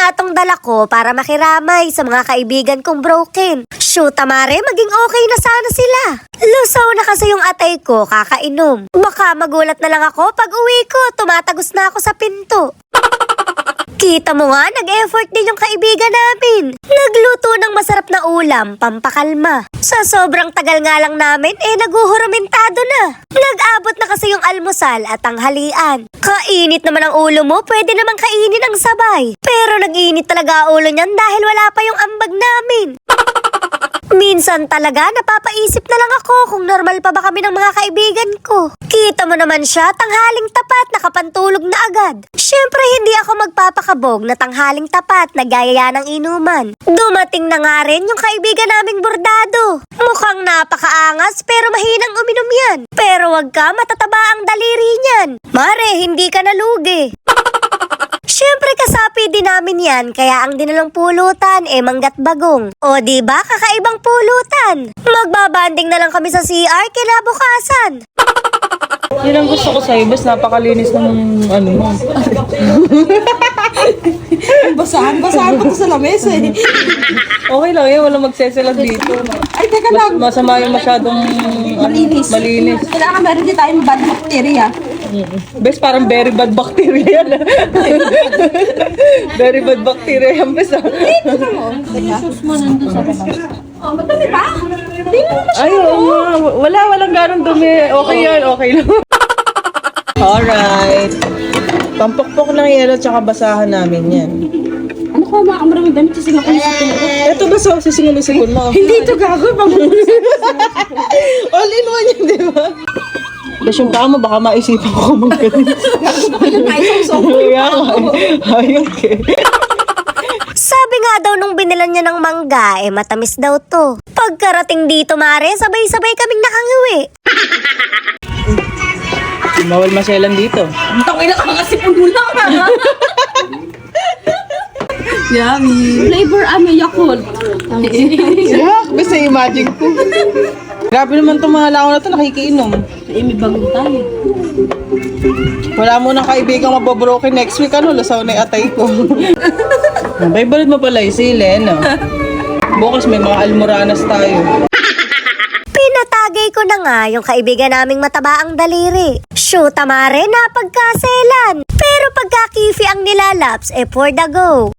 nga tong dala ko para makiramay sa mga kaibigan kong broken. Shoot, Mare, maging okay na sana sila. Lusaw na kasi yung atay ko, kakainom. Baka magulat na lang ako pag uwi ko, tumatagos na ako sa pinto. Kita mo nga, nag-effort din yung kaibigan namin. Nagluto ng masarap na ulam, pampakalma. Sa sobrang tagal nga lang namin, naguhuramentado na. Nag-abot na kasi yung almusal at tanghalian. Kainit naman ang ulo mo, pwede namang kainin ang sabay. Pero nag-init talaga ang ulo niyan dahil wala pa yung ambag namin. Minsan talaga napapaisip na lang ako kung normal pa ba kami ng mga kaibigan ko. Kita mo naman siya, tanghaling tapat, nakapantulog na agad. Siyempre hindi ako magpapakabog na tanghaling tapat, nagayaya ng inuman. Dumating na nga rin yung kaibigan naming bordado. Mukhang napakaangas pero mahinang uminom yan. Pero wag ka, matataba ang daliri niyan. Mare, hindi ka nalugi. Siyempre kasapi din namin yan, kaya ang dinalang pulutan manggat bagong. O diba, kakaibang pulutan. Magbabanding na lang kami sa CR kinabukasan. Yun ang gusto ko sa'yo, bes napakalinis ng ano mo. Basahan pa to sa lamesa eh. Okay lang yun, walang magseselag dito. Ay, teka lang. Masama yung masyadong malinis. Kailangan meron din tayong bad bacteria. Bes, parang very bad bacteria yan. Very bad bacteria yan, bes. Jesus mo nandun sa labas. Oh, madami ba? Ay, walang ganong dumi. Okay yan, okay lang. Alright. Pampukpok ng yelo tsaka basahan namin yan. Ano ko, maraming damit kasi nga ko sa tulog. Ito ba so, sisingulisikon mo? Hindi ito gago, All in one yun, di ba? Tapos yung paa mo, baka maisipan ko magkalit. Ayun, okay. Sabi nga daw nung binilan niya ng mangga, matamis daw to. Pagkarating dito, Mare, sabay-sabay kaming nakangiwi. Bawal maselan dito. Takay na kakasipon mo lang ha. Yummy. Flavor Yakult. Yeah, basta imagine ko. Grabe naman itong mga lao na ito, nakikiinom. May bago tayo. Wala mo ng kaibigang mababroken next week, lasaw na yung atay ko. Baybalid mo pala yung sili, no? Bukas may mga almoranas tayo. Pinatagay ko na nga yung kaibigan naming mataba ang daliri. Shoot, Mare, napagkaselan. Pero pagka-kifi ang nilalaps, for the go.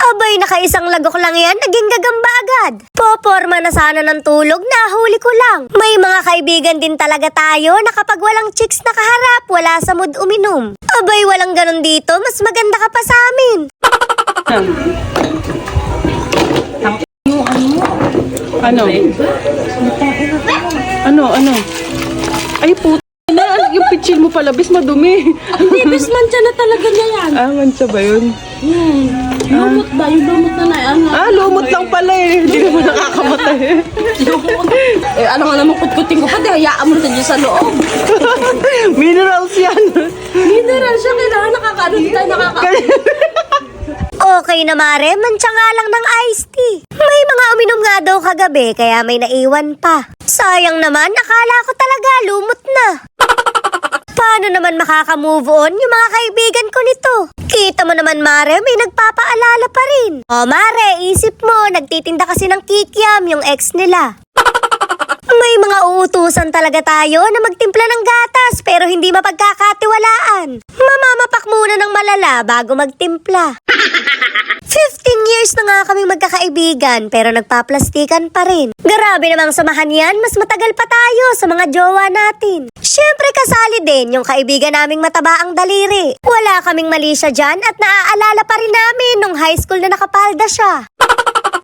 Abay, nakaisang lagok lang yan, naging gagamba agad. Poporma na sana ng tulog, nahuli ko lang. May mga kaibigan din talaga tayo na kapag walang chicks na kaharap, wala sa mood uminom. Abay, walang ganun dito, mas maganda ka pa sa amin. Ano? Ano? Ay, puto na. Yung pitchin mo pala, bis madumi. Hindi, bismantsa na talaga niya yan. Ah, mansa ba yun? Lumot ba? Yung lumot na Lumot lang pala eh. Hindi naman nakakamatay. Ano nga naman kutkutin ko pa, di hayaan mo na dyan sa loob. Minerals yan. Mineral siya, kailangan tayo Okay na, Mare, mantsa nga lang ng iced tea. May mga uminom nga daw kagabi, kaya may naiwan pa. Sayang naman, akala ko talaga lumot na. Paano naman makaka-move on yung mga kaibigan ko nito? Kita mo naman, Mare, may nagpapaalala pa rin. O Mare, isip mo, nagtitinda kasi ng kikiam yung ex nila. May mga uutusan talaga tayo na magtimpla ng gatas pero hindi mapagkakatiwalaan. Mamamapak muna ng malala bago magtimpla. 15 years na nga kaming magkakaibigan pero nagpaplastikan pa rin. Grabe namang samahan yan, mas matagal pa tayo sa mga jowa natin. Siyempre kasali din yung kaibigan naming mataba ang daliri. Wala kaming mali siya dyan at naaalala pa rin namin nung high school na nakapalda siya.